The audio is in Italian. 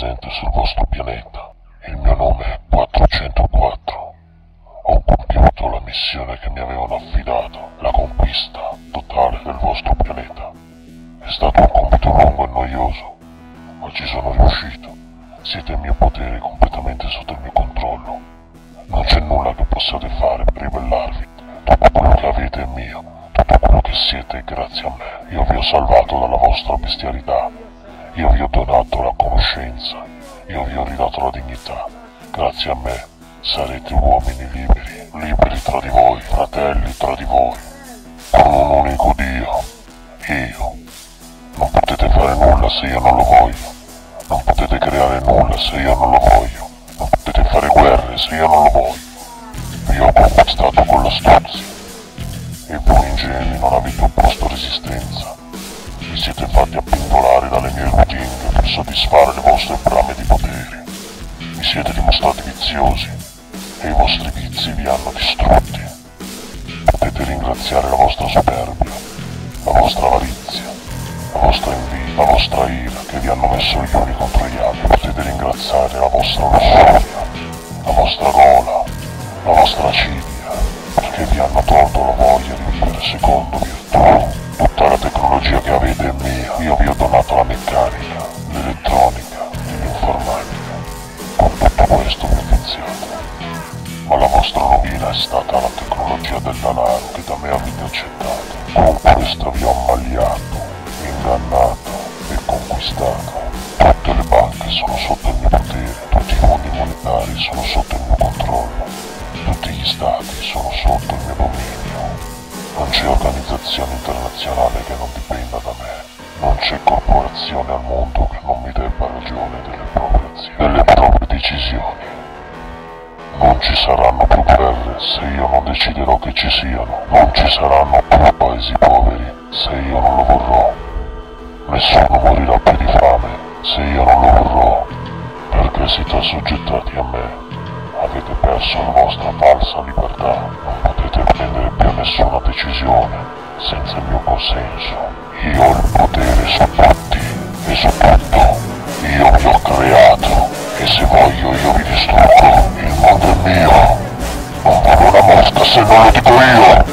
presente sul vostro pianeta. Il mio nome è 404. Ho compiuto la missione che mi avevano affidato, la conquista totale del vostro pianeta. È stato un compito lungo e noioso, ma ci sono riuscito. Siete il mio potere completamente sotto il mio controllo. Non c'è nulla che possiate fare per ribellarvi. Tutto quello che avete è mio. Tutto quello che siete è grazie a me. Io vi ho salvato dalla vostra bestialità. Io vi ho donato la conoscenza. Io vi ho ridato la dignità. Grazie a me sarete uomini liberi. Liberi tra di voi, fratelli tra di voi. Con un unico Dio. Io. Non potete fare nulla se io non lo voglio. Non potete creare nulla se io non lo voglio. Non potete fare guerre se io non lo voglio. Vi ho conquistato con l'astuzia. E voi ingenui non avete opposto resistenza. Vi siete fatti appindolare dalle mie lutinghe per soddisfare le vostre brame di potere. Vi siete dimostrati viziosi e i vostri vizi vi hanno distrutti. Potete ringraziare la vostra superbia, la vostra avarizia, la vostra invidia, la vostra ira che vi hanno messo gli uni contro gli altri. Potete ringraziare la vostra lussuria, la vostra gola, la vostra acidia, perché vi hanno tolto la voglia di vivere secondo virtù. Tutta la tecnologia che avete è mia. Io vi ho donato la meccanica, l'elettronica, l'informatica. Con tutto questo vi ho viziato. Ma la vostra rovina è stata la tecnologia del denaro che da me avete accettato. Con questo vi ho ammaliato, ingannato e conquistato. Tutte le banche sono sotto il mio potere, tutti i fondi monetari sono sotto il mio controllo, tutti gli stati sono sotto il mio dominio. Non c'è organizzazione internazionale che non dipenda da me, non c'è corporazione al mondo che non mi debba ragione delle proprie decisioni. Non ci saranno più guerre se io non deciderò che ci siano, non ci saranno più paesi poveri se io non lo vorrò. Nessuno morirà più di fame se io non lo vorrò, perché siete assoggettati a me. Avete perso la vostra falsa libertà, non potete prendere più nessuna decisione senza il mio consenso. Io ho il potere su tutti e su tutto. Io vi ho creato e se voglio io vi distruggo. Il mondo è mio. Non vorrò la morte se non lo dico io.